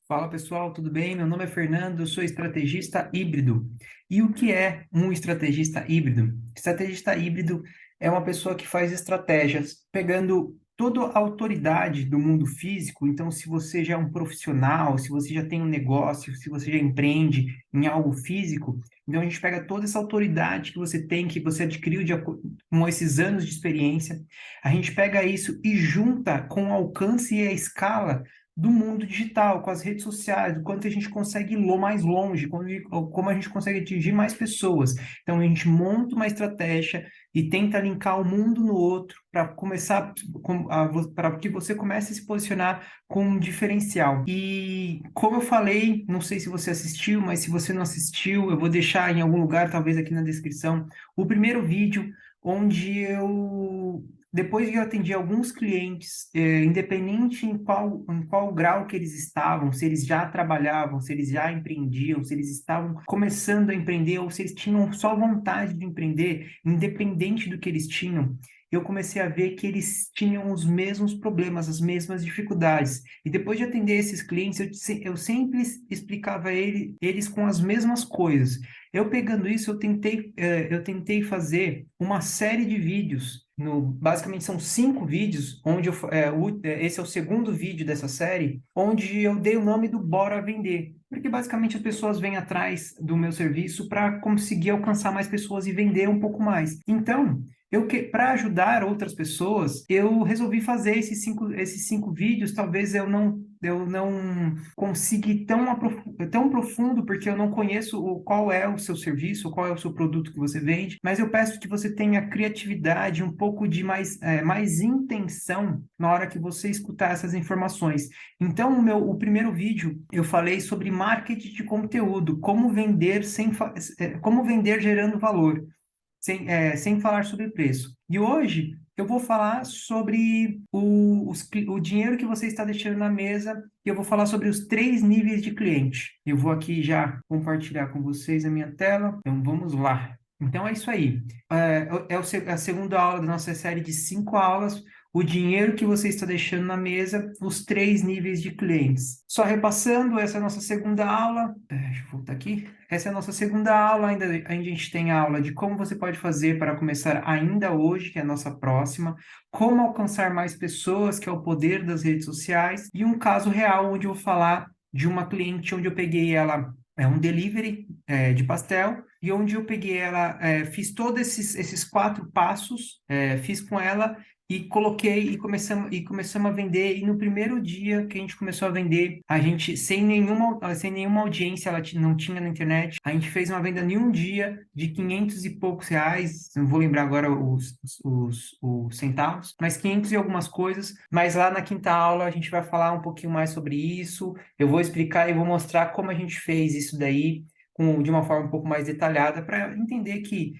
Fala pessoal, tudo bem? Meu nome é Fernando, eu sou estrategista híbrido. E o que é um estrategista híbrido? Estrategista híbrido é uma pessoa que faz estratégias pegando toda a autoridade do mundo físico. Então, se você já é um profissional, se você já tem um negócio, se você já empreende em algo físico, então a gente pega toda essa autoridade que você tem, que você adquiriu com esses anos de experiência, a gente pega isso e junta com o alcance e a escala do mundo digital, com as redes sociais, do quanto a gente consegue ir mais longe, como a gente consegue atingir mais pessoas. Então, a gente monta uma estratégia e tenta linkar o mundo no outro para começar, para que você comece a se posicionar com um diferencial. E, como eu falei, não sei se você assistiu, mas se você não assistiu, eu vou deixar em algum lugar, talvez aqui na descrição, o primeiro vídeo onde depois que eu atendi alguns clientes, independente em qual grau que eles estavam, se eles já trabalhavam, se eles já empreendiam, se eles estavam começando a empreender ou se eles tinham só vontade de empreender, independente do que eles tinham, eu comecei a ver que eles tinham os mesmos problemas, as mesmas dificuldades. E depois de atender esses clientes, eu sempre explicava eles com as mesmas coisas. Eu pegando isso, eu tentei fazer uma série de vídeos. Basicamente são 5 vídeos, onde esse é o segundo vídeo dessa série, onde eu dei o nome do Bora Vender. Porque basicamente as pessoas vêm atrás do meu serviço para conseguir alcançar mais pessoas e vender um pouco mais. Então, para ajudar outras pessoas, eu resolvi fazer esses cinco vídeos. Talvez eu não consiga ir tão profundo, porque eu não conheço qual é o seu serviço, qual é o seu produto que você vende, mas eu peço que você tenha criatividade, um pouco de mais intenção na hora que você escutar essas informações. Então, o primeiro vídeo eu falei sobre marketing de conteúdo, como vender gerando valor sem falar sobre preço. E hoje eu vou falar sobre o dinheiro que você está deixando na mesa, e eu vou falar sobre os 3 níveis de cliente. Eu vou aqui já compartilhar com vocês a minha tela. Então vamos lá. Então é isso aí. É a segunda aula da nossa série de 5 aulas. O dinheiro que você está deixando na mesa, os 3 níveis de clientes. Só repassando, essa é a nossa segunda aula. Deixa eu voltar aqui. Essa é a nossa segunda aula. Ainda a gente tem a aula de como você pode fazer para começar ainda hoje, que é a nossa próxima, como alcançar mais pessoas, que é o poder das redes sociais, e um caso real onde eu vou falar de uma cliente onde eu peguei ela, um delivery de pastel, e onde eu peguei ela, fiz todos esses 4 passos, fiz com ela e coloquei e começamos a vender. E no primeiro dia que a gente começou a vender, a gente, sem nenhuma audiência, não tinha na internet, a gente fez uma venda em um dia de 500 e poucos reais. Não vou lembrar agora os centavos, mas 500 e algumas coisas. Mas lá na quinta aula a gente vai falar um pouquinho mais sobre isso. Eu vou explicar e vou mostrar como a gente fez isso daí de uma forma um pouco mais detalhada, para entender que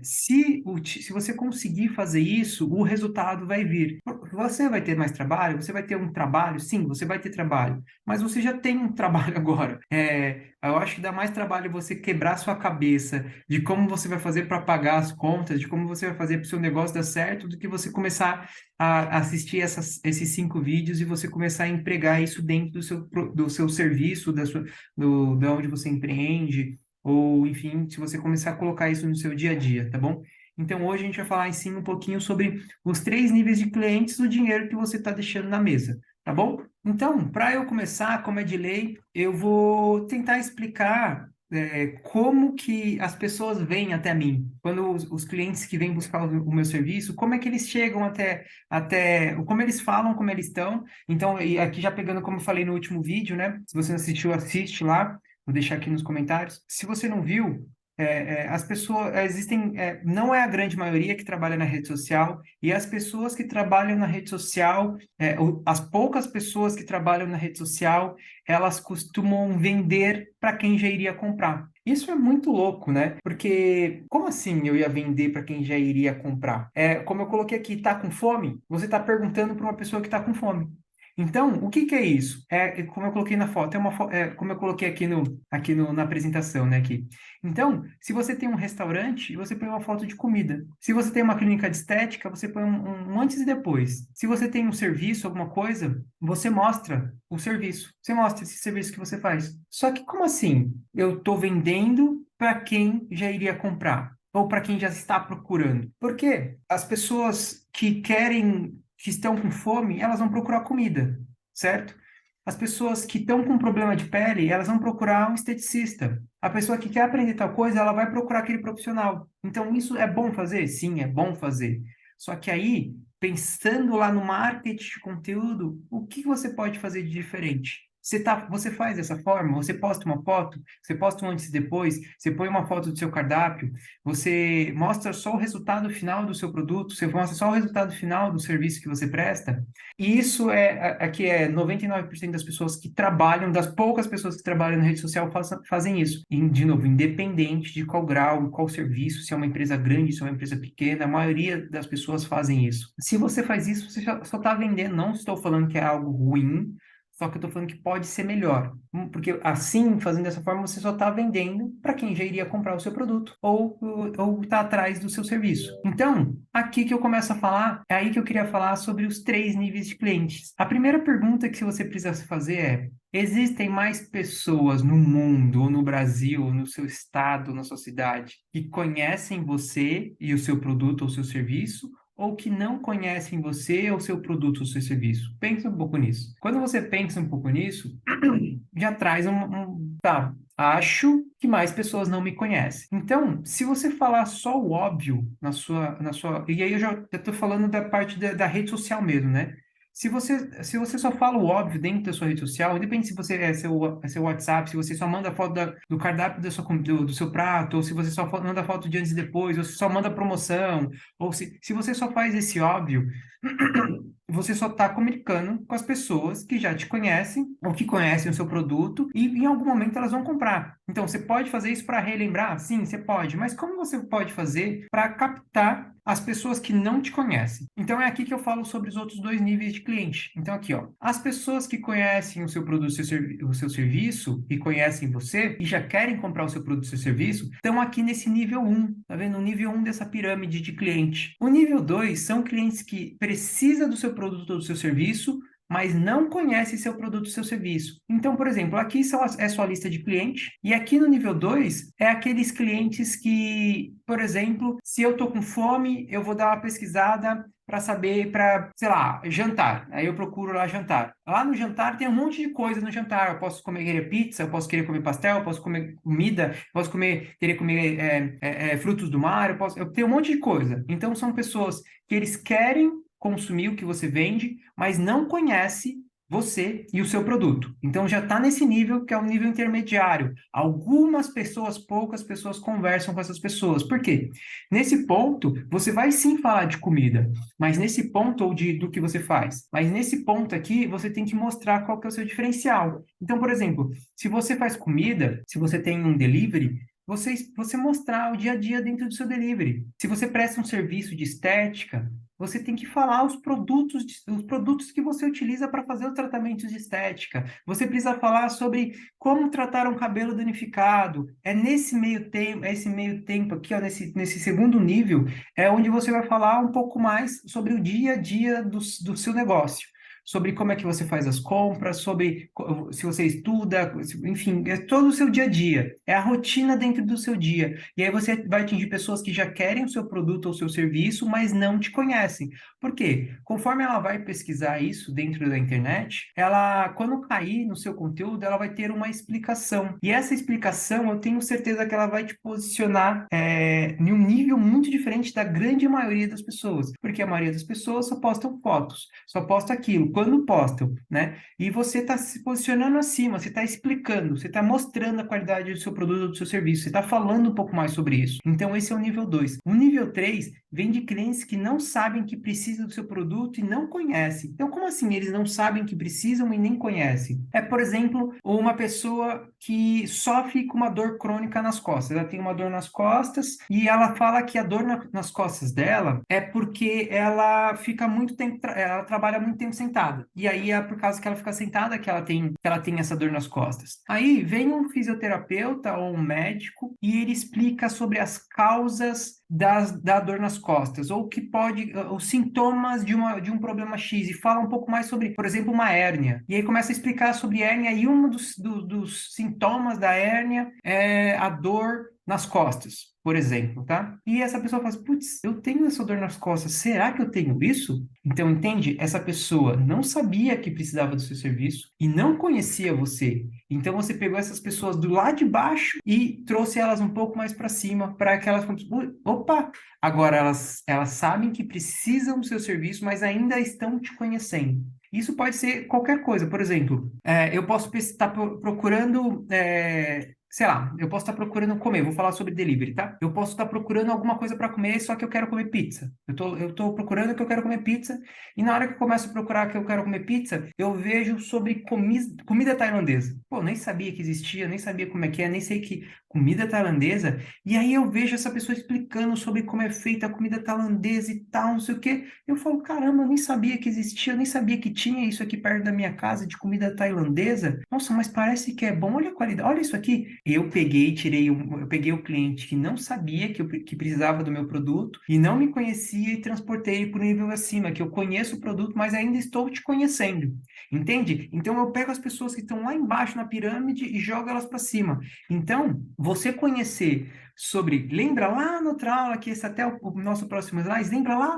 se você conseguir fazer isso, o resultado vai vir. Você vai ter mais trabalho? Você vai ter um trabalho? Sim, você vai ter trabalho, mas você já tem um trabalho agora. Eu acho que dá mais trabalho você quebrar sua cabeça de como você vai fazer para pagar as contas, de como você vai fazer para o seu negócio dar certo, do que você começar a assistir esses 5 vídeos e você começar a empregar isso dentro do seu serviço, de onde você empreende, ou enfim, se você começar a colocar isso no seu dia a dia, tá bom? Então, hoje a gente vai falar sim um pouquinho sobre os 3 níveis de clientes, do dinheiro que você está deixando na mesa, tá bom? Então, para eu começar, como é de lei, eu vou tentar explicar como que as pessoas vêm até mim. Quando os clientes que vêm buscar o meu serviço, como é que eles chegam como eles falam, como eles estão. Então, e aqui já pegando como eu falei no último vídeo, né? Se você não assistiu, assiste lá. Vou deixar aqui nos comentários. Se você não viu, as pessoas existem, não é a grande maioria que trabalha na rede social, e as pessoas que trabalham na rede social, as poucas pessoas que trabalham na rede social, elas costumam vender para quem já iria comprar. Isso é muito louco, né? Porque como assim eu ia vender para quem já iria comprar? Como eu coloquei aqui, tá com fome? Você está perguntando para uma pessoa que está com fome. Então, o que que é isso? Como eu coloquei na foto, como eu coloquei na apresentação, né, aqui. Então, se você tem um restaurante, você põe uma foto de comida. Se você tem uma clínica de estética, você põe um antes e depois. Se você tem um serviço, alguma coisa, você mostra o serviço. Você mostra esse serviço que você faz. Só que como assim? Eu estou vendendo para quem já iria comprar? Ou para quem já está procurando? Porque as pessoas que estão com fome, elas vão procurar comida, certo? As pessoas que estão com problema de pele, elas vão procurar um esteticista. A pessoa que quer aprender tal coisa, ela vai procurar aquele profissional. Então, isso é bom fazer? Sim, é bom fazer. Só que aí, pensando lá no marketing de conteúdo, o que você pode fazer de diferente? Você faz dessa forma, você posta uma foto, você posta um antes e depois, você põe uma foto do seu cardápio, você mostra só o resultado final do seu produto, você mostra só o resultado final do serviço que você presta. E isso aqui é 99% das pessoas que trabalham, das poucas pessoas que trabalham na rede social fazem isso. E, de novo, independente de qual grau, qual serviço, se é uma empresa grande, se é uma empresa pequena, a maioria das pessoas fazem isso. Se você faz isso, você só está vendendo. Não estou falando que é algo ruim, só que eu estou falando que pode ser melhor. Porque assim, fazendo dessa forma, você só está vendendo para quem já iria comprar o seu produto ou está atrás do seu serviço. Então, aqui que eu começo a falar, é aí que eu queria falar sobre os 3 níveis de clientes. A primeira pergunta que você precisa se fazer é: existem mais pessoas no mundo, ou no Brasil, ou no seu estado, na sua cidade, que conhecem você e o seu produto ou seu serviço? Ou que não conhecem você, ou seu produto, ou seu serviço. Pensa um pouco nisso. Quando você pensa um pouco nisso, já traz tá, acho que mais pessoas não me conhecem. Então, se você falar só o óbvio e aí eu já estou falando da parte da rede social mesmo, né? Se você só fala o óbvio dentro da sua rede social, independente se você é seu WhatsApp, se você só manda foto do cardápio do seu prato, ou se você só manda foto de antes e depois, ou se só manda promoção, ou se você só faz esse óbvio, você só está comunicando com as pessoas que já te conhecem ou que conhecem o seu produto e em algum momento elas vão comprar. Então, você pode fazer isso para relembrar? Sim, você pode. Mas como você pode fazer para captar as pessoas que não te conhecem? Então, é aqui que eu falo sobre os outros 2 níveis de cliente. Então, aqui, ó, as pessoas que conhecem o seu produto, o seu serviço e conhecem você e já querem comprar o seu produto, o seu serviço, estão aqui nesse nível 1, tá vendo? O nível 1 dessa pirâmide de cliente. O nível 2 são clientes que precisam do seu produto ou do seu serviço, mas não conhece seu produto ou seu serviço. Então, por exemplo, aqui é sua lista de clientes, e aqui no nível 2 é aqueles clientes que, por exemplo, se eu estou com fome, eu vou dar uma pesquisada para saber, sei lá, jantar. Aí eu procuro lá jantar. Lá no jantar tem um monte de coisa no jantar. Eu posso comer pizza, eu posso querer comer pastel, eu posso comer comida, eu posso querer comer frutos do mar, eu tenho um monte de coisa. Então são pessoas que eles querem consumir o que você vende, mas não conhece você e o seu produto. Então já está nesse nível que é um nível intermediário. Algumas pessoas, poucas pessoas conversam com essas pessoas. Por quê? Nesse ponto, você vai sim falar de comida, mas nesse ponto, do que você faz. Mas nesse ponto aqui, você tem que mostrar qual que é o seu diferencial. Então, por exemplo, se você faz comida, se você tem um delivery, você mostrar o dia a dia dentro do seu delivery. Se você presta um serviço de estética, você tem que falar os produtos que você utiliza para fazer os tratamentos de estética. Você precisa falar sobre como tratar um cabelo danificado. Esse meio tempo aqui, ó, nesse segundo nível, é onde você vai falar um pouco mais sobre o dia a dia do seu negócio. Sobre como é que você faz as compras, sobre se você estuda, enfim, é todo o seu dia a dia. É a rotina dentro do seu dia. E aí você vai atingir pessoas que já querem o seu produto ou o seu serviço, mas não te conhecem. Por quê? Conforme ela vai pesquisar isso dentro da internet, quando cair no seu conteúdo, ela vai ter uma explicação. E essa explicação, eu tenho certeza que ela vai te posicionar em um nível muito diferente da grande maioria das pessoas. Porque a maioria das pessoas só postam fotos, só posta aquilo, quando postam, né? E você está se posicionando acima, você está explicando, você está mostrando a qualidade do seu produto ou do seu serviço, você está falando um pouco mais sobre isso. Então, esse é o nível 2. O nível 3 vem de clientes que não sabem que precisam precisa do seu produto e não conhece. Então, como assim eles não sabem que precisam e nem conhecem? É, por exemplo, uma pessoa que sofre com uma dor crônica nas costas. Ela tem uma dor nas costas e ela fala que a dor nas costas dela é porque ela fica muito tempo, ela trabalha muito tempo sentada. E aí é por causa que ela fica sentada que ela tem essa dor nas costas. Aí vem um fisioterapeuta ou um médico e ele explica sobre as causas da dor nas costas, ou que pode, os sintomas de um problema X, e fala um pouco mais sobre, por exemplo, uma hérnia. E aí começa a explicar sobre hérnia, e um dos sintomas da hérnia é a dor nas costas, por exemplo, tá? E essa pessoa fala assim, putz, eu tenho essa dor nas costas, será que eu tenho isso? Então, entende? Essa pessoa não sabia que precisava do seu serviço e não conhecia você. Então, você pegou essas pessoas do lado de baixo e trouxe elas um pouco mais para cima, para que elas, opa, agora elas sabem que precisam do seu serviço, mas ainda estão te conhecendo. Isso pode ser qualquer coisa. Por exemplo, eu posso estar procurando, sei lá, eu posso estar procurando comer. Vou falar sobre delivery, tá? Eu posso estar procurando alguma coisa para comer, só que eu quero comer pizza. Eu tô procurando que eu quero comer pizza, e na hora que eu começo a procurar que eu quero comer pizza, eu vejo sobre comida tailandesa. Pô, nem sabia que existia, nem sabia como é que é, nem sei que comida tailandesa. E aí eu vejo essa pessoa explicando sobre como é feita a comida tailandesa e tal, não sei o quê. Eu falo, caramba, eu nem sabia que existia, eu nem sabia que tinha isso aqui perto da minha casa de comida tailandesa. Nossa, mas parece que é bom, olha a qualidade, olha isso aqui. Eu peguei o cliente que não sabia que precisava do meu produto e não me conhecia e transportei ele para o nível acima, que eu conheço o produto, mas ainda estou te conhecendo. Entende? Então eu pego as pessoas que estão lá embaixo na pirâmide e jogo elas para cima. Então, você conhecer sobre, lembra lá na outra aula, que esse até o nosso próximo slide, lembra lá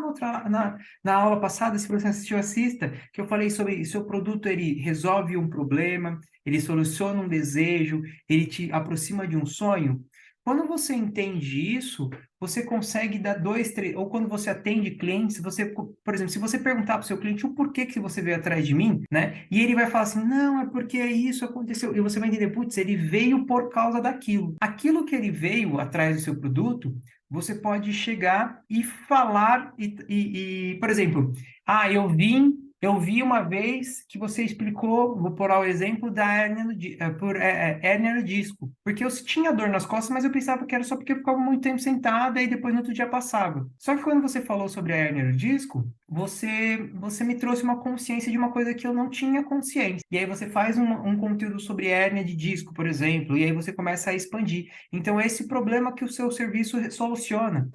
na aula passada, se você assistiu, assista, que eu falei sobre seu produto, ele resolve um problema, ele soluciona um desejo, ele te aproxima de um sonho. Quando você entende isso, você consegue dar dois, três, ou quando você atende clientes, você, por exemplo, se você perguntar para o seu cliente o porquê que você veio atrás de mim, né? E ele vai falar assim, não, é porque isso aconteceu. E você vai entender, putz, ele veio por causa daquilo. Aquilo que ele veio atrás do seu produto, você pode chegar e falar, por exemplo, eu vi uma vez que você explicou, vou pôr o exemplo da hérnia no disco, porque eu tinha dor nas costas, mas eu pensava que era só porque eu ficava muito tempo sentada e depois no outro dia passava. Só que quando você falou sobre a hérnia no disco, você me trouxe uma consciência de uma coisa que eu não tinha consciência. E aí você faz um conteúdo sobre hérnia de disco, por exemplo, e aí você começa a expandir. Então, é esse problema que o seu serviço soluciona.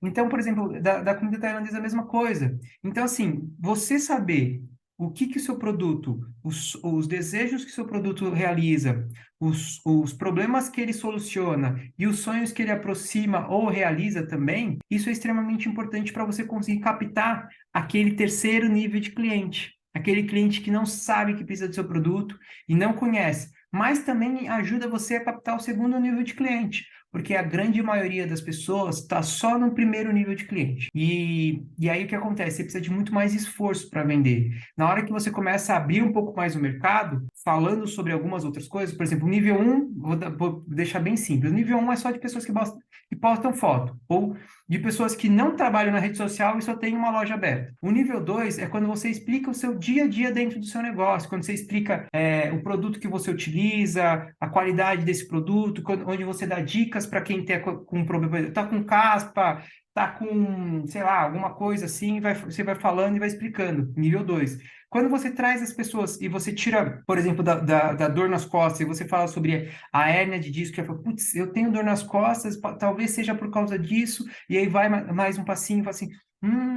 Então, por exemplo, da comida tailandesa é a mesma coisa. Então, assim, você saber o que que o seu produto, os desejos que o seu produto realiza, os problemas que ele soluciona e os sonhos que ele aproxima ou realiza também, isso é extremamente importante para você conseguir captar aquele terceiro nível de cliente, aquele cliente que não sabe que precisa do seu produto e não conhece, mas também ajuda você a captar o segundo nível de cliente, porque a grande maioria das pessoas está só no primeiro nível de cliente. E aí o que acontece? Você precisa de muito mais esforço para vender. Na hora que você começa a abrir um pouco mais o mercado, falando sobre algumas outras coisas, por exemplo, o nível um vou deixar bem simples. O nível um é só de pessoas que postam foto, ou de pessoas que não trabalham na rede social e só tem uma loja aberta. O nível 2 é quando você explica o seu dia a dia dentro do seu negócio, quando você explica o produto que você utiliza, a qualidade desse produto, onde você dá dicas para quem está com problema, está com caspa, está com, sei lá, alguma coisa assim, você vai falando e vai explicando. Nível 2. Quando você traz as pessoas e você tira, por exemplo, da dor nas costas, e você fala sobre a hérnia de disco, que fala, putz, eu tenho dor nas costas, talvez seja por causa disso, e aí vai mais um passinho e fala assim,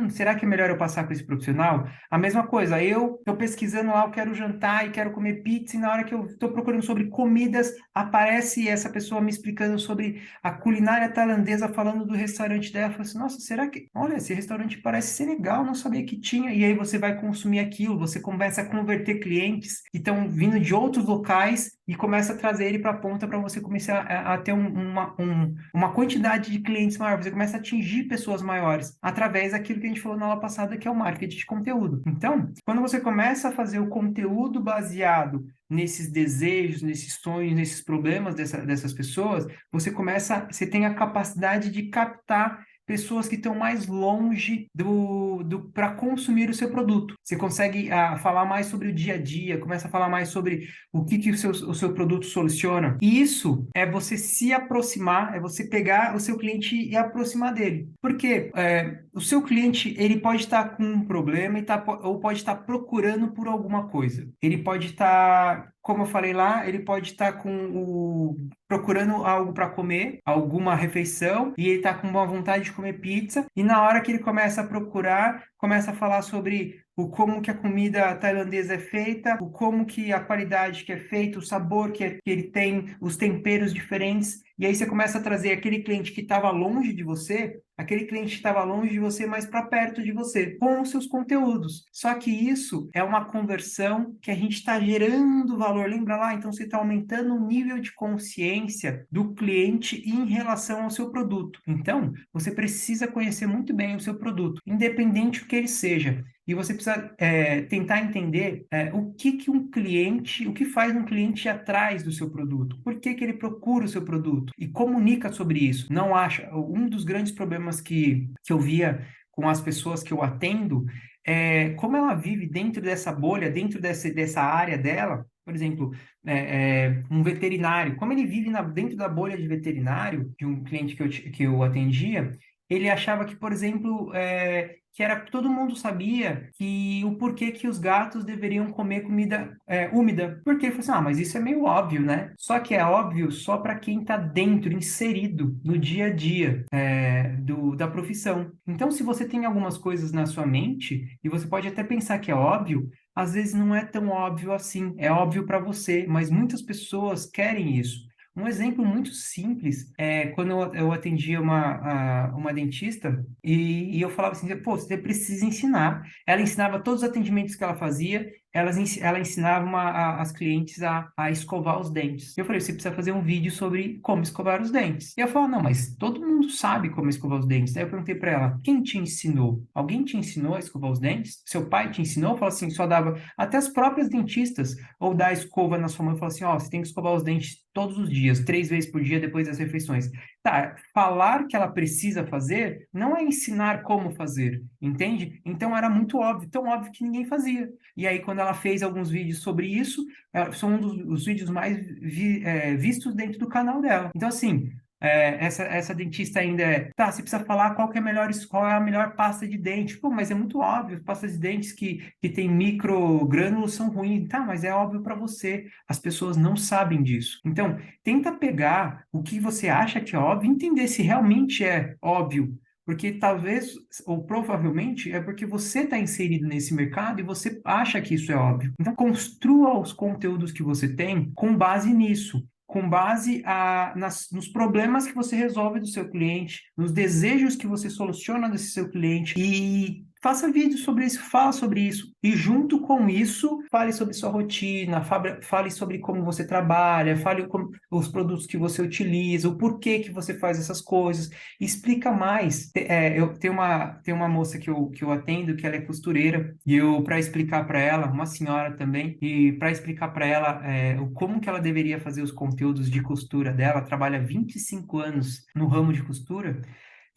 será que é melhor eu passar com esse profissional? A mesma coisa, eu estou pesquisando lá, eu quero jantar e quero comer pizza, e na hora que eu estou procurando sobre comidas, aparece essa pessoa me explicando sobre a culinária tailandesa, falando do restaurante dela, fala assim, nossa, será que, olha, esse restaurante parece ser legal, não sabia que tinha, e aí você vai consumir aquilo, você começa a converter clientes que estão vindo de outros locais e começa a trazer ele para a ponta para você começar a ter uma quantidade de clientes maior, você começa a atingir pessoas maiores através daquilo que a gente falou na aula passada, que é o marketing de conteúdo. Então, quando você começa a fazer o conteúdo baseado nesses desejos, nesses sonhos, nesses problemas dessas pessoas, você tem a capacidade de captar pessoas que estão mais longe para consumir o seu produto. Você consegue falar mais sobre o dia a dia, começa a falar mais sobre que o seu produto soluciona. E isso é você se aproximar, é você pegar o seu cliente e aproximar dele. Porque o seu cliente, ele pode estar com um problema ou pode estar procurando por alguma coisa. Ele pode estar, como eu falei lá, ele pode estar procurando algo para comer, alguma refeição, e ele está com uma vontade de comer pizza, e na hora que ele começa a procurar, começa a falar sobre o como que a comida tailandesa é feita, o como que a qualidade que é feita, o sabor que ele tem, os temperos diferentes, e aí você começa a trazer aquele cliente que estava longe de você, aquele cliente que estava longe de você, mais para perto de você, com os seus conteúdos. Só que isso é uma conversão que a gente está gerando valor. Lembra lá? Então você está aumentando o nível de consciência do cliente em relação ao seu produto. Então, você precisa conhecer muito bem o seu produto, independente do que ele seja. E você precisa tentar entender o que faz um cliente ir atrás do seu produto, por que ele procura o seu produto e comunica sobre isso. Não acha. Um dos grandes problemas que eu via com as pessoas que eu atendo é como ela vive dentro dessa bolha, dentro dessa área dela. Por exemplo, um veterinário, como ele vive dentro da bolha de veterinário, de um cliente que eu atendia, ele achava que, por exemplo, que era todo mundo sabia que o porquê que os gatos deveriam comer comida úmida. Porque ele falou assim, mas isso é meio óbvio, né? Só que é óbvio só para quem está dentro, inserido no dia a dia da profissão. Então, se você tem algumas coisas na sua mente, e você pode até pensar que é óbvio, às vezes não é tão óbvio assim. É óbvio para você, mas muitas pessoas querem isso. Um exemplo muito simples é quando eu atendia uma dentista e eu falava assim, pô, você precisa ensinar. Ela ensinava todos os atendimentos que ela fazia, ela ensinava as clientes a escovar os dentes. Eu falei, você precisa fazer um vídeo sobre como escovar os dentes. E ela falou, não, mas todo mundo sabe como escovar os dentes. Daí eu perguntei para ela, quem te ensinou? Alguém te ensinou a escovar os dentes? Seu pai te ensinou? Eu falei assim, só dava até as próprias dentistas ou dar a escova na sua mão e falar assim, ó, você tem que escovar os dentes todos os dias, 3 vezes por dia depois das refeições. Tá, falar que ela precisa fazer não é ensinar como fazer, entende? Então era muito óbvio, tão óbvio que ninguém fazia. E aí, quando ela fez alguns vídeos sobre isso, são um dos vídeos mais vistos dentro do canal dela. Então, assim, essa dentista ainda você precisa falar qual é a melhor pasta de dente. Pô, mas é muito óbvio, pastas de dentes que tem microgrânulos são ruins. Tá, mas é óbvio para você. As pessoas não sabem disso. Então, tenta pegar o que você acha que é óbvio e entender se realmente é óbvio. Porque talvez, ou provavelmente, é porque você está inserido nesse mercado e você acha que isso é óbvio. Então, construa os conteúdos que você tem com base nisso, com base nos problemas que você resolve do seu cliente, nos desejos que você soluciona desse seu cliente e faça vídeo sobre isso, fala sobre isso. E junto com isso, fale sobre sua rotina, fale sobre como você trabalha, fale os produtos que você utiliza, o porquê que você faz essas coisas. Explica mais. Eu tenho uma moça que eu atendo, que ela é costureira, e eu, para explicar para ela, uma senhora também, e para explicar para ela como que ela deveria fazer os conteúdos de costura dela, ela trabalha 25 anos no ramo de costura.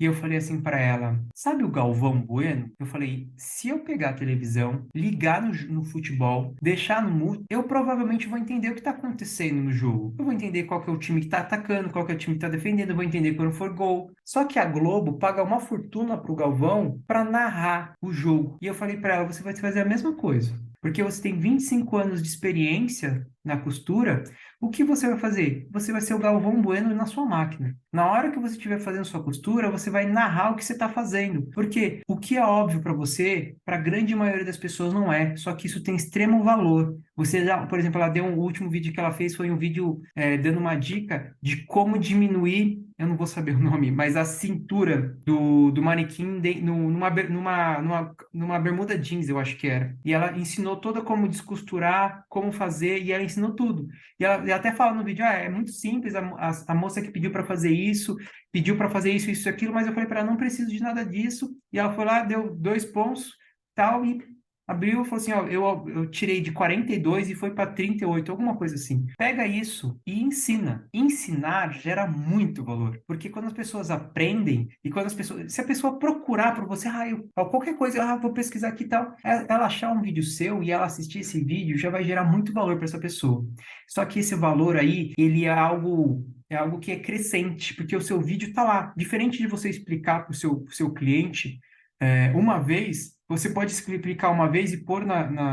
E eu falei assim para ela, sabe o Galvão Bueno? Eu falei, se eu pegar a televisão, ligar no futebol, deixar no mute, eu provavelmente vou entender o que está acontecendo no jogo. Eu vou entender qual que é o time que está atacando, qual que é o time que está defendendo, eu vou entender quando for gol. Só que a Globo paga uma fortuna pro Galvão para narrar o jogo. E eu falei para ela, você vai fazer a mesma coisa. Porque você tem 25 anos de experiência na costura, o que você vai fazer? Você vai ser o Galvão Bueno na sua máquina. Na hora que você estiver fazendo sua costura, você vai narrar o que você está fazendo. Porque o que é óbvio para você, para a grande maioria das pessoas não é. Só que isso tem extremo valor. Por exemplo, o último vídeo que ela fez foi um vídeo dando uma dica de como diminuir, eu não vou saber o nome, mas a cintura do manequim numa bermuda jeans, eu acho que era. E ela ensinou toda como descosturar, como fazer, e ela ensinou tudo. E ela até fala no vídeo, é muito simples, a moça que pediu para fazer isso, pediu para fazer isso, isso e aquilo, mas eu falei para ela, não preciso de nada disso. E ela foi lá, deu 2 pontos, tal, e Abriu e falou assim, ó, eu tirei de 42 e foi para 38, alguma coisa assim. Pega isso e ensina. Ensinar gera muito valor, porque quando as pessoas aprendem e quando as pessoas, se a pessoa procurar por você, qualquer coisa, vou pesquisar aqui e tal, ela achar um vídeo seu e ela assistir esse vídeo já vai gerar muito valor para essa pessoa. Só que esse valor aí, ele é algo que é crescente, porque o seu vídeo está lá. Diferente de você explicar para o seu cliente uma vez, você pode explicar uma vez e pôr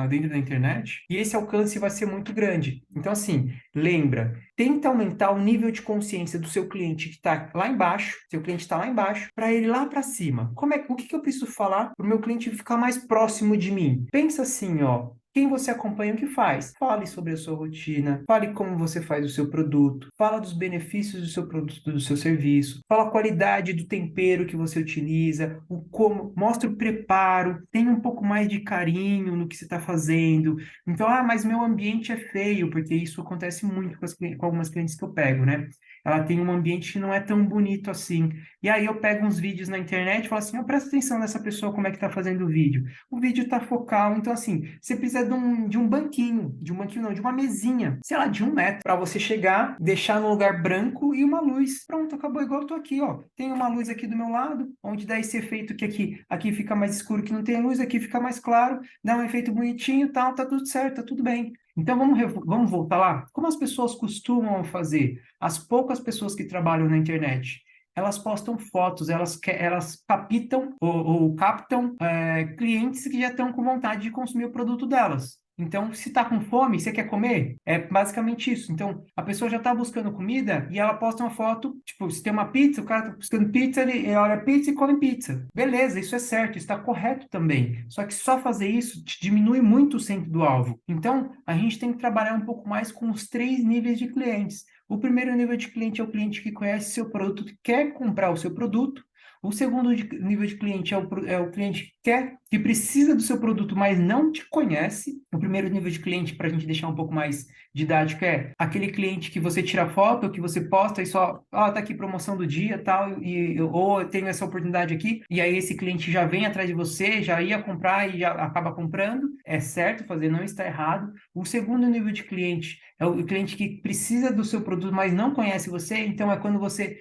dentro da internet, e esse alcance vai ser muito grande. Então, assim, lembra, tenta aumentar o nível de consciência do seu cliente que está lá embaixo, seu cliente está lá embaixo, para ele lá para cima. O que que eu preciso falar para o meu cliente ficar mais próximo de mim? Pensa assim, ó. Quem você acompanha, o que faz? Fale sobre a sua rotina, fale como você faz o seu produto, fala dos benefícios do seu produto, do seu serviço, fala a qualidade do tempero que você utiliza, o como, mostra o preparo, tenha um pouco mais de carinho no que você está fazendo. Então, mas meu ambiente é feio, porque isso acontece muito com algumas clientes que eu pego, né? Ela tem um ambiente que não é tão bonito assim. E aí eu pego uns vídeos na internet e falo assim, presta atenção nessa pessoa, como é que está fazendo o vídeo. O vídeo tá focal, então assim, você precisa de um banquinho não, de uma mesinha, sei lá, de 1 metro, para você chegar, deixar no lugar branco e uma luz. Pronto, acabou, igual eu tô aqui, ó. Tem uma luz aqui do meu lado, onde dá esse efeito que aqui fica mais escuro que não tem luz, aqui fica mais claro, dá um efeito bonitinho, tal, tá tudo certo, tá tudo bem. Então vamos voltar lá? Como as pessoas costumam fazer? As poucas pessoas que trabalham na internet, elas postam fotos, elas ou captam clientes que já estão com vontade de consumir o produto delas. Então, se está com fome, você quer comer? É basicamente isso. Então, a pessoa já está buscando comida e ela posta uma foto, tipo, se tem uma pizza, o cara está buscando pizza, ele olha pizza e come pizza. Beleza, isso é certo, está correto também. Só que só fazer isso te diminui muito o centro do alvo. Então, a gente tem que trabalhar um pouco mais com os 3 níveis de clientes. O primeiro nível de cliente é o cliente que conhece seu produto, que quer comprar o seu produto. O segundo nível de cliente é o cliente que precisa do seu produto, mas não te conhece. O primeiro nível de cliente, para a gente deixar um pouco mais didático, é aquele cliente que você tira foto, que você posta e só, tá aqui promoção do dia, tal, ou eu tenho essa oportunidade aqui, e aí esse cliente já vem atrás de você, já ia comprar e já acaba comprando. É certo fazer, não está errado. O segundo nível de cliente é o cliente que precisa do seu produto, mas não conhece você, então é quando você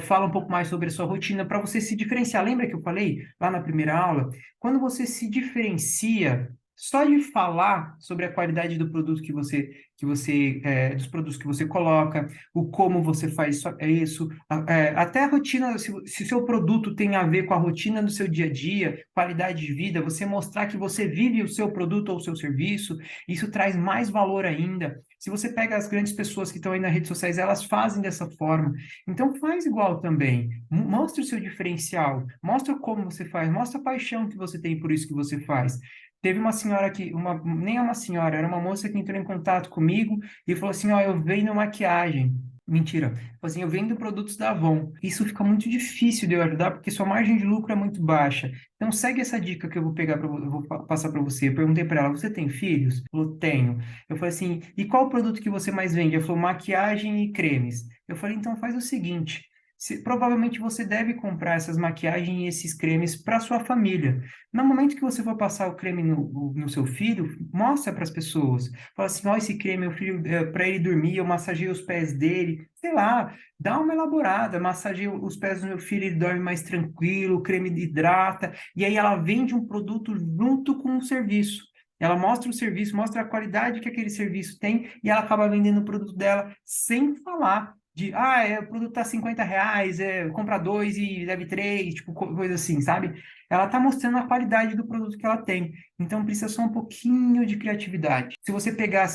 fala um pouco mais sobre a sua rotina para você se diferenciar. Lembra que eu falei lá na primeira aula? Quando você se diferencia, só de falar sobre a qualidade do produto dos produtos que você coloca, o como você faz isso, até a rotina, se o seu produto tem a ver com a rotina do seu dia a dia, qualidade de vida, você mostrar que você vive o seu produto ou o seu serviço, isso traz mais valor ainda. Se você pega as grandes pessoas que estão aí nas redes sociais, elas fazem dessa forma. Então faz igual também. Mostra o seu diferencial, mostra como você faz, mostra a paixão que você tem por isso que você faz. Teve uma senhora nem é uma senhora, era uma moça que entrou em contato comigo e falou assim: ó, eu vendo maquiagem. Mentira. Falou assim, eu vendo produtos da Avon. Isso fica muito difícil de eu ajudar porque sua margem de lucro é muito baixa. Então segue essa dica que eu vou pegar eu vou passar para você. Eu perguntei para ela: você tem filhos? Ela falou: tenho. Eu falei assim: e qual o produto que você mais vende? Ela falou: maquiagem e cremes. Eu falei: então faz o seguinte. Provavelmente você deve comprar essas maquiagens e esses cremes para sua família. No momento que você for passar o creme no seu filho, mostra para as pessoas. Fala assim: ó, esse creme, meu filho, para ele dormir, eu massageio os pés dele. Sei lá, dá uma elaborada, massageio os pés do meu filho, ele dorme mais tranquilo, o creme hidrata. E aí ela vende um produto junto com o serviço. Ela mostra o serviço, mostra a qualidade que aquele serviço tem e ela acaba vendendo o produto dela sem falar o produto tá R$ 50, compra dois e leve três, tipo, coisa assim, sabe? Ela tá mostrando a qualidade do produto que ela tem. Então, precisa só um pouquinho de criatividade. Se você pegar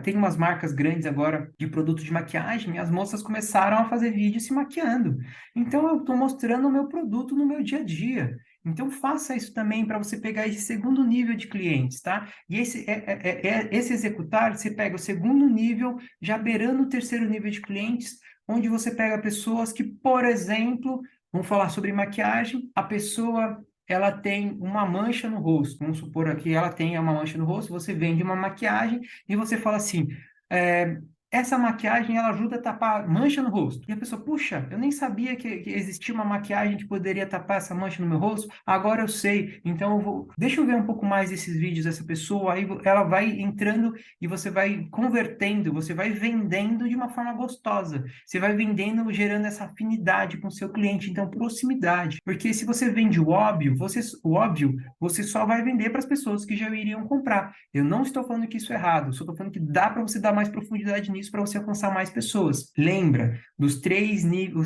tem umas marcas grandes agora de produtos de maquiagem, as moças começaram a fazer vídeo se maquiando. Então, eu estou mostrando o meu produto no meu dia a dia. Então, faça isso também para você pegar esse segundo nível de clientes, tá? E esse executar, você pega o segundo nível já beirando o terceiro nível de clientes, onde você pega pessoas que, por exemplo, vamos falar sobre maquiagem, a pessoa ela tem uma mancha no rosto, vamos supor aqui ela tenha uma mancha no rosto, você vende uma maquiagem e você fala assim, essa maquiagem, ela ajuda a tapar mancha no rosto. E a pessoa, puxa, eu nem sabia que existia uma maquiagem que poderia tapar essa mancha no meu rosto, agora eu sei, então deixa eu ver um pouco mais desses vídeos dessa pessoa, aí ela vai entrando e você vai convertendo, você vai vendendo de uma forma gostosa, você vai vendendo, gerando essa afinidade com o seu cliente, então proximidade, porque se você vende o óbvio, você só vai vender para as pessoas que já iriam comprar. Eu não estou falando que isso é errado, só estou falando que dá para você dar mais profundidade nisso para você alcançar mais pessoas. Lembra dos três níveis,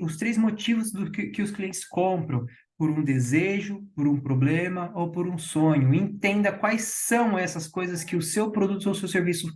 os três motivos que os clientes compram: por um desejo, por um problema ou por um sonho. Entenda quais são essas coisas que o seu produto ou o seu serviço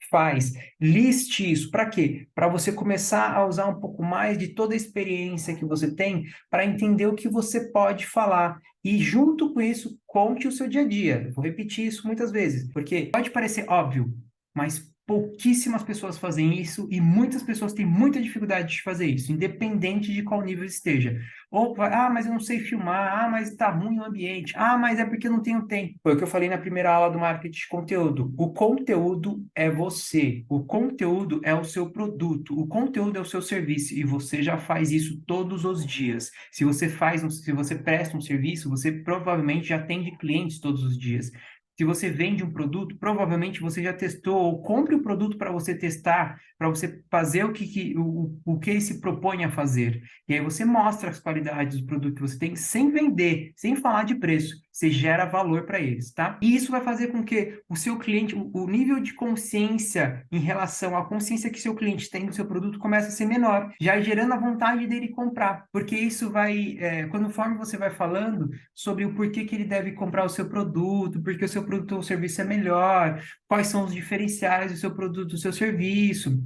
faz. Liste isso. Para quê? Para você começar a usar um pouco mais de toda a experiência que você tem para entender o que você pode falar. E junto com isso, conte o seu dia a dia. Eu vou repetir isso muitas vezes, porque pode parecer óbvio, mas pouquíssimas pessoas fazem isso e muitas pessoas têm muita dificuldade de fazer isso, independente de qual nível esteja. Ou, mas eu não sei filmar, mas está ruim o ambiente, mas é porque eu não tenho tempo. Foi o que eu falei na primeira aula do marketing de conteúdo. O conteúdo é você, o conteúdo é o seu produto, o conteúdo é o seu serviço e você já faz isso todos os dias. Se você presta um serviço, você provavelmente já atende clientes todos os dias. Se você vende um produto, provavelmente você já testou ou compre o produto para você testar, para você fazer o que ele se propõe a fazer. E aí você mostra as qualidades do produto que você tem sem vender, sem falar de preço. Você gera valor para eles, tá? E isso vai fazer com que o seu cliente, o nível de consciência em relação à consciência que seu cliente tem do seu produto comece a ser menor, já gerando a vontade dele comprar. Porque isso vai, conforme você vai falando sobre o porquê que ele deve comprar o seu produto, porque o seu produto ou serviço é melhor, quais são os diferenciais do seu produto, do seu serviço,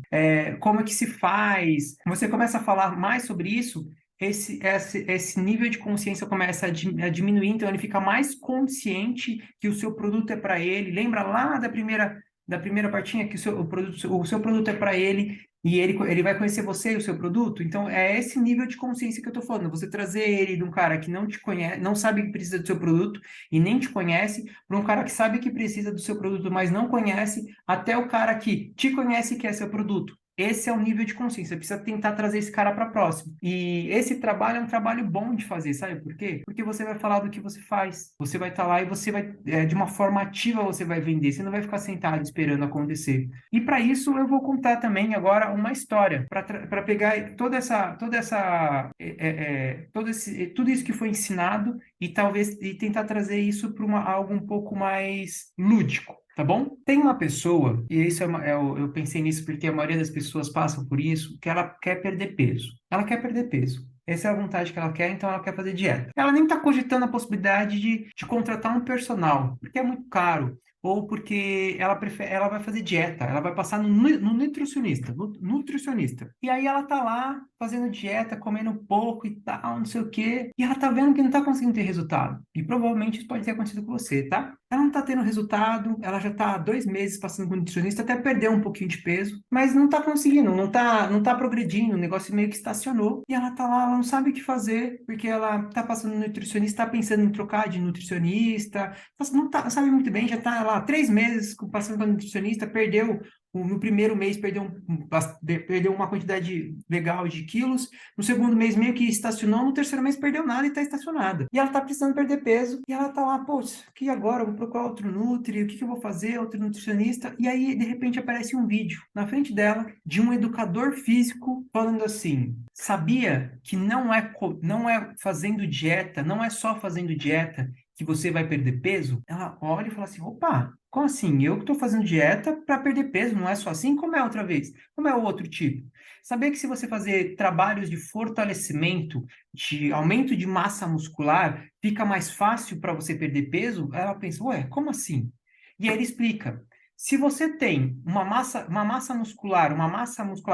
como é que se faz. Você começa a falar mais sobre isso, esse nível de consciência começa a diminuir, então ele fica mais consciente que o seu produto é para ele. Lembra lá da primeira partinha que o seu produto é para ele e ele vai conhecer você e o seu produto? Então, é esse nível de consciência que eu estou falando. Você trazer ele de um cara que não te conhece, não sabe que precisa do seu produto e nem te conhece, para um cara que sabe que precisa do seu produto, mas não conhece, até o cara que te conhece e quer seu produto. Esse é o nível de consciência. Você precisa tentar trazer esse cara para próximo. E esse trabalho é um trabalho bom de fazer, sabe por quê? Porque você vai falar do que você faz. Você vai estar lá e você vai, de uma forma ativa, você vai vender. Você não vai ficar sentado esperando acontecer. E para isso eu vou contar também agora uma história para pegar tudo isso que foi ensinado e talvez tentar trazer isso para algo um pouco mais lúdico. Tá bom? Tem uma pessoa, e isso eu pensei nisso porque a maioria das pessoas passam por isso, que ela quer perder peso. Ela quer perder peso. Essa é a vontade que ela quer, então ela quer fazer dieta. Ela nem está cogitando a possibilidade de contratar um personal, porque é muito caro, ou porque ela vai fazer dieta, ela vai passar no nutricionista, nutricionista. E aí ela tá lá fazendo dieta, comendo pouco e tal, não sei o quê, e ela tá vendo que não tá conseguindo ter resultado. E provavelmente isso pode ter acontecido com você, tá? Ela não tá tendo resultado, ela já tá há 2 meses passando com nutricionista, até perdeu um pouquinho de peso, mas não tá conseguindo, não tá progredindo, o negócio meio que estacionou, e ela tá lá, ela não sabe o que fazer, porque ela tá passando no nutricionista, tá pensando em trocar de nutricionista, não tá, sabe muito bem, já tá lá 3 meses passando para nutricionista, no primeiro mês perdeu uma quantidade legal de quilos, no segundo mês meio que estacionou, no terceiro mês perdeu nada e está estacionada. E ela está precisando perder peso, e ela está lá, pô, que agora? Eu vou procurar outro nutri, o que eu vou fazer? Outro nutricionista. E aí, de repente, aparece um vídeo na frente dela de um educador físico falando assim: sabia que não é fazendo dieta, não é só fazendo dieta que você vai perder peso? Ela olha e fala assim: opa, como assim? Eu que estou fazendo dieta para perder peso, não é só assim? Como é outra vez? Como é o outro tipo? Sabia que se você fazer trabalhos de fortalecimento, de aumento de massa muscular, fica mais fácil para você perder peso? Ela pensa: ué, como assim? E aí ele explica. Se você tem uma massa muscular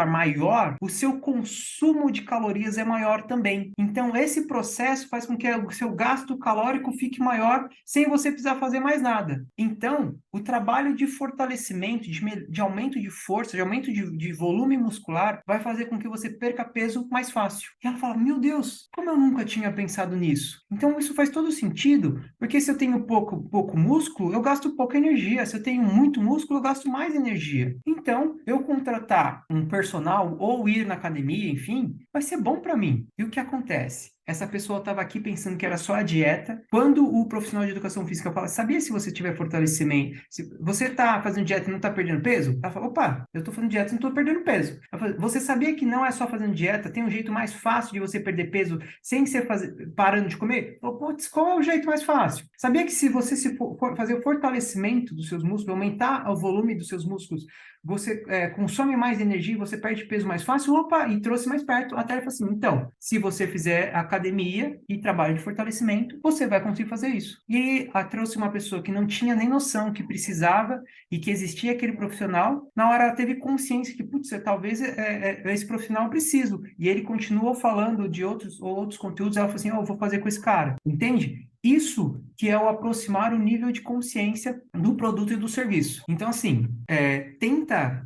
maior, o seu consumo de calorias é maior também. Então, esse processo faz com que o seu gasto calórico fique maior sem você precisar fazer mais nada. Então, o trabalho de fortalecimento, de aumento de força, de aumento de volume muscular, vai fazer com que você perca peso mais fácil. E ela fala: meu Deus, como eu nunca tinha pensado nisso? Então, isso faz todo sentido, porque se eu tenho pouco músculo, eu gasto pouca energia. Se eu tenho muito músculo, músculo, eu gasto mais energia. Então, eu contratar um personal ou ir na academia, enfim, vai ser bom para mim. E o que acontece? Essa pessoa estava aqui pensando que era só a dieta. Quando o profissional de educação física fala, sabia se você tiver fortalecimento, se você está fazendo dieta e não está perdendo peso? Ela fala, opa, eu estou fazendo dieta e não estou perdendo peso. Ela fala, você sabia que não é só fazendo dieta, tem um jeito mais fácil de você perder peso sem ser parando de comer? Falou, putz, qual é o jeito mais fácil? Sabia que se você for fazer o fortalecimento dos seus músculos, aumentar o volume dos seus músculos, você consome mais energia, você perde peso mais fácil? Opa, e trouxe mais perto a tarefa assim. Então, se você fizer academia e trabalho de fortalecimento, você vai conseguir fazer isso. E aí, trouxe uma pessoa que não tinha nem noção que precisava e que existia aquele profissional, na hora ela teve consciência que, putz, talvez esse profissional eu preciso. E ele continuou falando de outros conteúdos, ela falou assim, eu vou fazer com esse cara. Entende? Isso que é o aproximar o nível de consciência do produto e do serviço. Então, assim,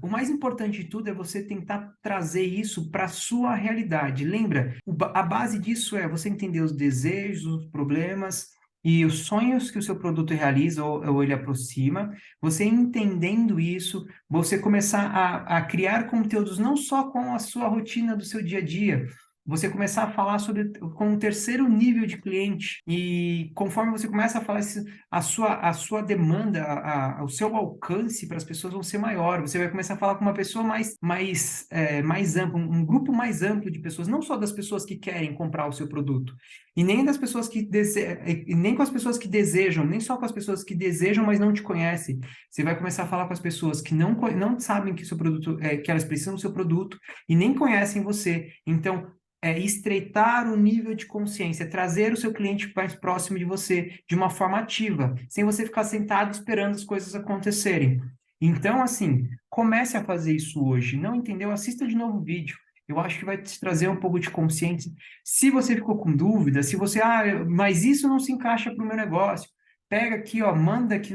o mais importante de tudo é você tentar trazer isso para a sua realidade. Lembra, a base disso é você entender os desejos, os problemas e os sonhos que o seu produto realiza ou ele aproxima. Você entendendo isso, você começar a criar conteúdos não só com a sua rotina do seu dia a dia, você começar a falar com um terceiro nível de cliente e conforme você começa a falar a sua demanda, o seu alcance para as pessoas vão ser maior. Você vai começar a falar com uma pessoa mais ampla, um grupo mais amplo de pessoas, não só das pessoas que querem comprar o seu produto e nem das pessoas e nem com as pessoas que desejam, nem só com as pessoas que desejam, mas não te conhecem. Você vai começar a falar com as pessoas que não sabem que o seu produto, que elas precisam do seu produto e nem conhecem você. Então estreitar o nível de consciência, trazer o seu cliente mais próximo de você de uma forma ativa, sem você ficar sentado esperando as coisas acontecerem. Então, assim, comece a fazer isso hoje. Não entendeu? Assista de novo o vídeo. Eu acho que vai te trazer um pouco de consciência. Se você ficou com dúvida, se você, mas isso não se encaixa para o meu negócio, pega aqui, ó, manda aqui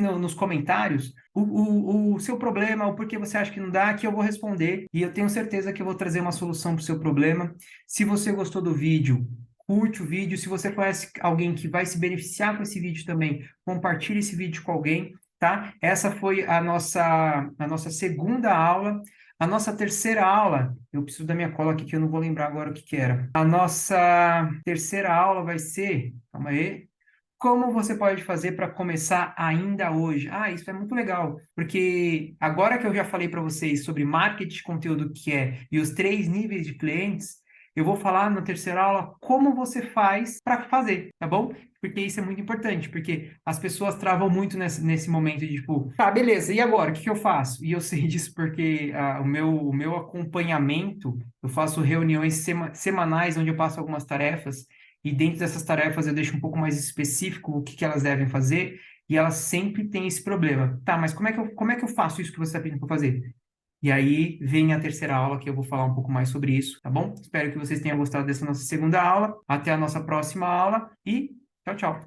nos comentários o seu problema, o porquê você acha que não dá, que eu vou responder e eu tenho certeza que eu vou trazer uma solução para o seu problema. Se você gostou do vídeo, curte o vídeo. Se você conhece alguém que vai se beneficiar com esse vídeo também, compartilhe esse vídeo com alguém, tá? Essa foi a nossa segunda aula. A nossa terceira aula, eu preciso da minha cola aqui que eu não vou lembrar agora o que era. A nossa terceira aula vai ser, calma aí, como você pode fazer para começar ainda hoje? Isso é muito legal, porque agora que eu já falei para vocês sobre marketing de conteúdo que é e os 3 níveis de clientes, eu vou falar na terceira aula como você faz para fazer, tá bom? Porque isso é muito importante, porque as pessoas travam muito nesse momento de tipo, tá, beleza, e agora? O que eu faço? E eu sei disso porque o meu acompanhamento, eu faço reuniões semanais onde eu passo algumas tarefas e dentro dessas tarefas eu deixo um pouco mais específico o que elas devem fazer, e elas sempre têm esse problema. Tá, mas como é que eu faço isso que você está pedindo para fazer? E aí vem a terceira aula que eu vou falar um pouco mais sobre isso, tá bom? Espero que vocês tenham gostado dessa nossa segunda aula. Até a nossa próxima aula e tchau, tchau.